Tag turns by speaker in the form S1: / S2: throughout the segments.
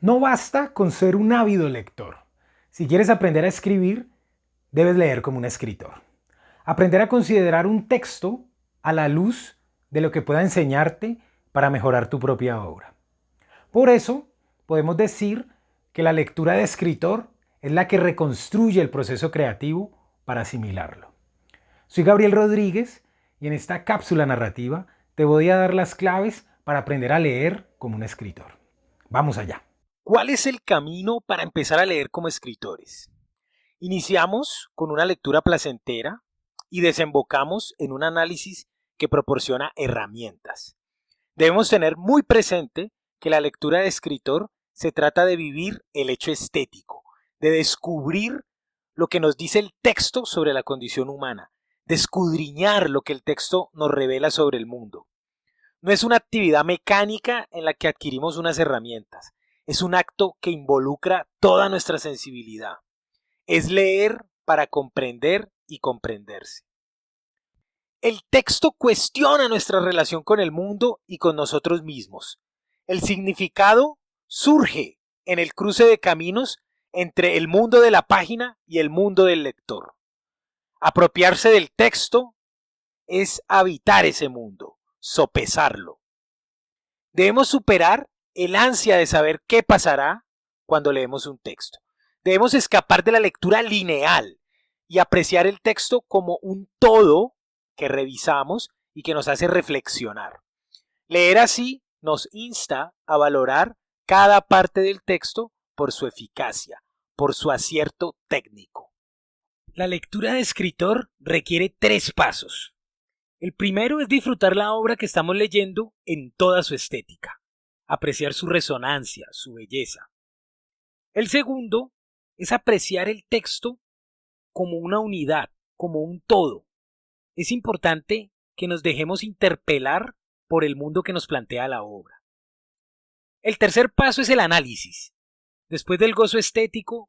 S1: No basta con ser un ávido lector. Si quieres aprender a escribir, debes leer como un escritor. Aprender a considerar un texto a la luz de lo que pueda enseñarte para mejorar tu propia obra. Por eso, podemos decir que la lectura de escritor es la que reconstruye el proceso creativo para asimilarlo. Soy Gabriel Rodríguez y en esta cápsula narrativa te voy a dar las claves para aprender a leer como un escritor. Vamos allá.
S2: ¿Cuál es el camino para empezar a leer como escritores? Iniciamos con una lectura placentera y desembocamos en un análisis que proporciona herramientas. Debemos tener muy presente que la lectura de escritor se trata de vivir el hecho estético, de descubrir lo que nos dice el texto sobre la condición humana, de escudriñar lo que el texto nos revela sobre el mundo. No es una actividad mecánica en la que adquirimos unas herramientas, es un acto que involucra toda nuestra sensibilidad. Es leer para comprender y comprenderse. El texto cuestiona nuestra relación con el mundo y con nosotros mismos. El significado surge en el cruce de caminos entre el mundo de la página y el mundo del lector. Apropiarse del texto es habitar ese mundo, sopesarlo. Debemos superar el ansia de saber qué pasará cuando leemos un texto. Debemos escapar de la lectura lineal y apreciar el texto como un todo que revisamos y que nos hace reflexionar. Leer así nos insta a valorar cada parte del texto por su eficacia, por su acierto técnico. La lectura de escritor requiere 3 pasos. El primero es disfrutar la obra que estamos leyendo en toda su estética, apreciar su resonancia, su belleza. El segundo es apreciar el texto como una unidad, como un todo. Es importante que nos dejemos interpelar por el mundo que nos plantea la obra. El tercer paso es el análisis. Después del gozo estético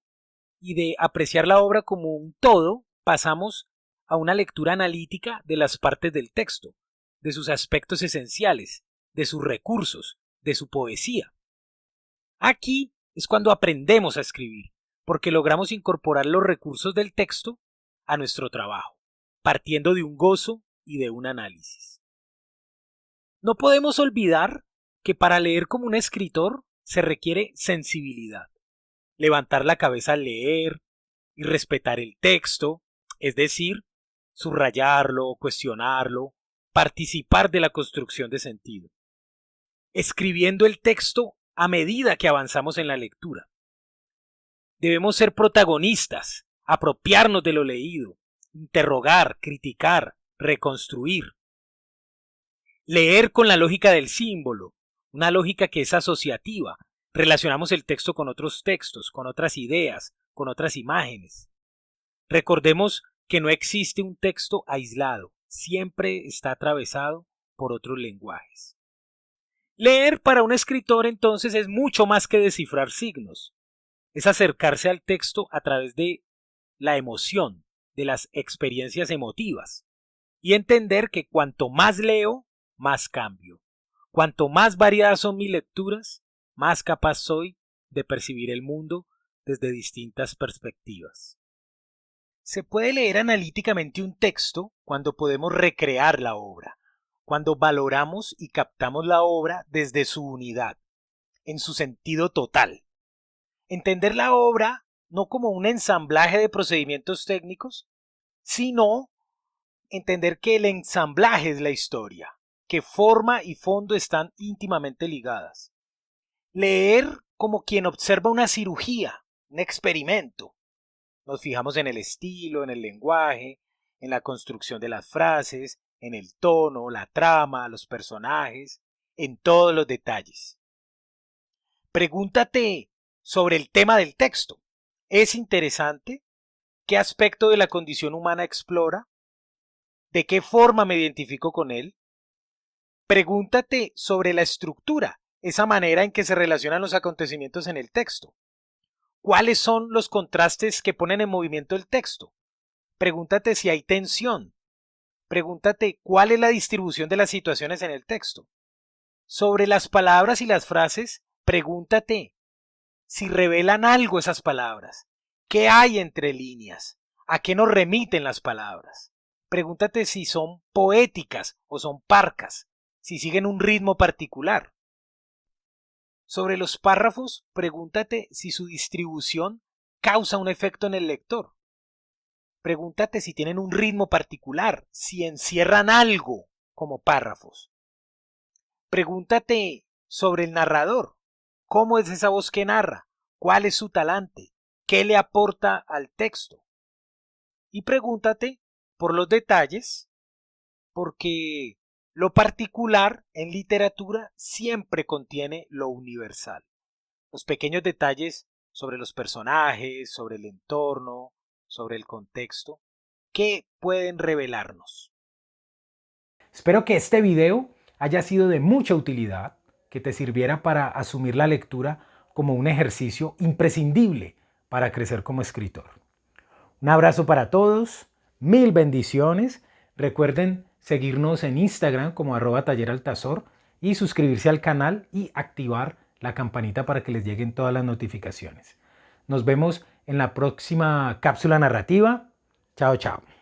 S2: y de apreciar la obra como un todo, pasamos a una lectura analítica de las partes del texto, de sus aspectos esenciales, de sus recursos, de su poesía. Aquí es cuando aprendemos a escribir, porque logramos incorporar los recursos del texto a nuestro trabajo, partiendo de un gozo y de un análisis. No podemos olvidar que para leer como un escritor se requiere sensibilidad, levantar la cabeza al leer y respetar el texto, es decir, subrayarlo, cuestionarlo, participar de la construcción de sentido, escribiendo el texto a medida que avanzamos en la lectura. Debemos ser protagonistas, apropiarnos de lo leído, interrogar, criticar, reconstruir. Leer con la lógica del símbolo, una lógica que es asociativa. Relacionamos el texto con otros textos, con otras ideas, con otras imágenes. Recordemos que no existe un texto aislado, siempre está atravesado por otros lenguajes. Leer para un escritor entonces es mucho más que descifrar signos, es acercarse al texto a través de la emoción, de las experiencias emotivas, y entender que cuanto más leo, más cambio. Cuanto más variadas son mis lecturas, más capaz soy de percibir el mundo desde distintas perspectivas. Se puede leer analíticamente un texto cuando podemos recrear la obra, cuando valoramos y captamos la obra desde su unidad, en su sentido total. Entender la obra no como un ensamblaje de procedimientos técnicos, sino entender que el ensamblaje es la historia, que forma y fondo están íntimamente ligadas. Leer como quien observa una cirugía, un experimento. Nos fijamos en el estilo, en el lenguaje, en la construcción de las frases, en el tono, la trama, los personajes, en todos los detalles. Pregúntate sobre el tema del texto. ¿Es interesante? ¿Qué aspecto de la condición humana explora? ¿De qué forma me identifico con él? Pregúntate sobre la estructura, esa manera en que se relacionan los acontecimientos en el texto. ¿Cuáles son los contrastes que ponen en movimiento el texto? Pregúntate si hay tensión. Pregúntate cuál es la distribución de las situaciones en el texto. Sobre las palabras y las frases, pregúntate si revelan algo esas palabras. ¿Qué hay entre líneas? ¿A qué nos remiten las palabras? Pregúntate si son poéticas o son parcas, si siguen un ritmo particular. Sobre los párrafos, pregúntate si su distribución causa un efecto en el lector. Pregúntate si tienen un ritmo particular, si encierran algo como párrafos. Pregúntate sobre el narrador. ¿Cómo es esa voz que narra? ¿Cuál es su talante? ¿Qué le aporta al texto? Y pregúntate por los detalles, porque lo particular en literatura siempre contiene lo universal. Los pequeños detalles sobre los personajes, sobre el entorno, sobre el contexto, ¿qué pueden revelarnos?
S1: Espero que este video haya sido de mucha utilidad, que te sirviera para asumir la lectura como un ejercicio imprescindible para crecer como escritor. Un abrazo para todos, mil bendiciones. Recuerden seguirnos en Instagram como @talleraltazor y suscribirse al canal y activar la campanita para que les lleguen todas las notificaciones. Nos vemos en la próxima cápsula narrativa. Chao, chao.